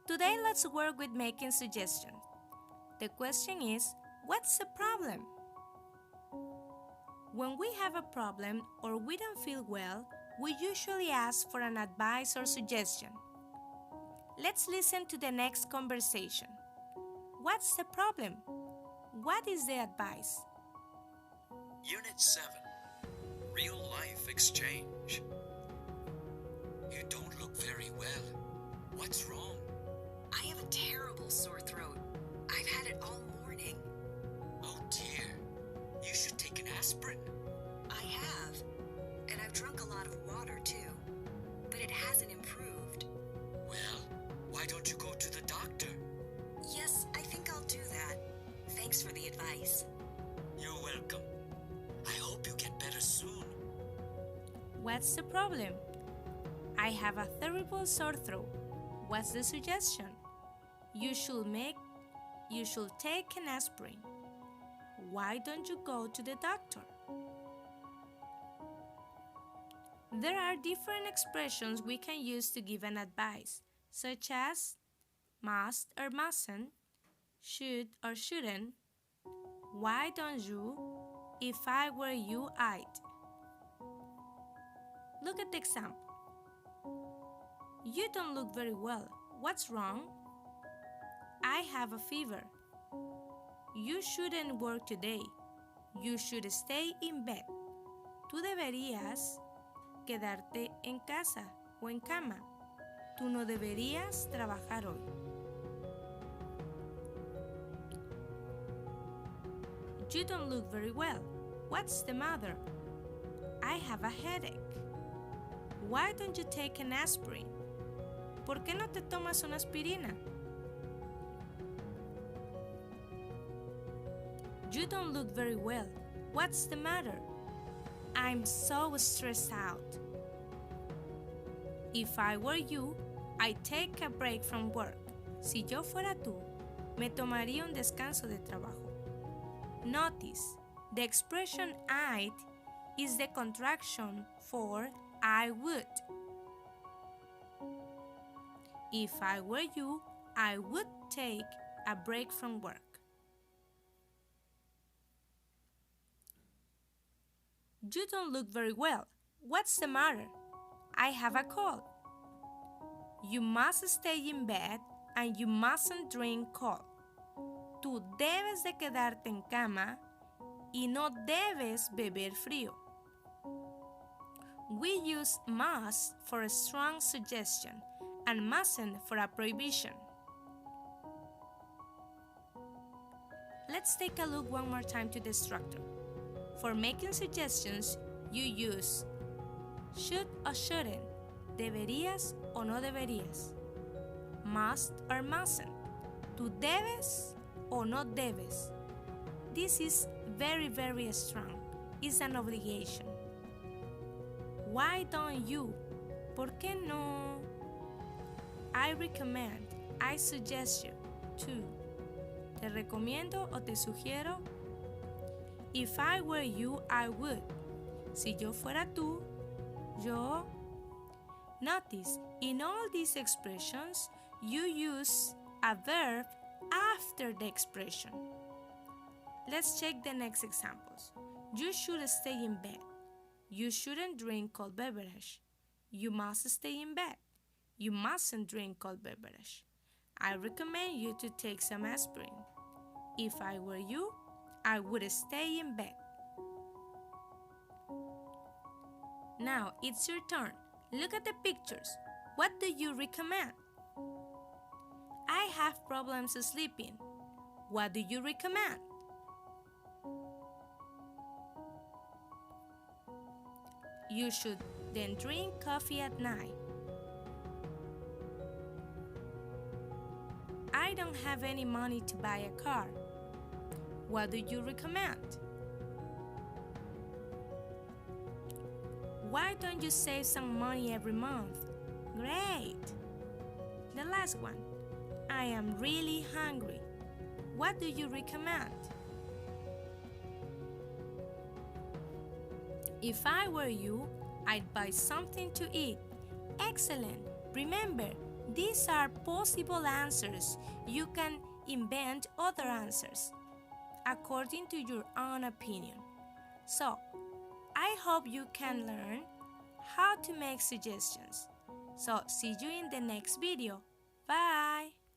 Today, let's work with making suggestions. The question is, what's the problem? When we have a problem or we don't feel well, we usually ask for an advice or suggestion. Let's listen to the next conversation. What's the problem? What is the advice? Unit 7. Real Life Exchange. You don't look very well. What's wrong? I have a terrible sore throat. I've had it all morning. Oh dear. You should take an aspirin. I have. And I've drunk a lot of water too. But it hasn't improved. Well, why don't you go to the doctor? Yes, I think I'll do that. Thanks for the advice. You're welcome. I hope you get better soon. What's the problem? I have a terrible sore throat. What's the suggestion? You should take an aspirin. Why don't you go to the doctor? There are different expressions we can use to give an advice, such as must or mustn't, should or shouldn't, why don't you, if I were you, I'd. Look at the example. You don't look very well. What's wrong? I have a fever. You shouldn't work today. You should stay in bed. Tú deberías quedarte en casa o en cama. Tú no deberías trabajar hoy. You don't look very well. What's the matter? I have a headache. Why don't you take an aspirin? ¿Por qué no te tomas una aspirina? You don't look very well. What's the matter? I'm so stressed out. If I were you, I'd take a break from work. Si yo fuera tú, me tomaría un descanso de trabajo. Notice, the expression I'd is the contraction for I would. If I were you, I would take a break from work. You don't look very well. What's the matter? I have a cold. You must stay in bed and you mustn't drink cold. Tú debes de quedarte en cama y no debes beber frío. We use must for a strong suggestion and mustn't for a prohibition. Let's take a look one more time to the structure. For making suggestions, you use should or shouldn't, deberías o no deberías, must or mustn't, tú debes o no debes. This is very, very strong. It's an obligation. Why don't you? ¿Por qué no? I recommend, I suggest you to. Te recomiendo o te sugiero. If I were you, I would. Si yo fuera tú, yo. Notice, in all these expressions, you use a verb after the expression. Let's check the next examples. You should stay in bed. You shouldn't drink cold beverage. You must stay in bed. You mustn't drink cold beverage. I recommend you to take some aspirin. If I were you, I would stay in bed. Now it's your turn. Look at the pictures. What do you recommend? I have problems sleeping. What do you recommend? You should then drink coffee at night. I don't have any money to buy a car. What do you recommend? Why don't you save some money every month? Great! The last one. I am really hungry. What do you recommend? If I were you, I'd buy something to eat. Excellent! Remember, These are possible answers. You can invent other answers according to your own opinion. So, I hope you can learn how to make suggestions. So, see you in the next video. Bye!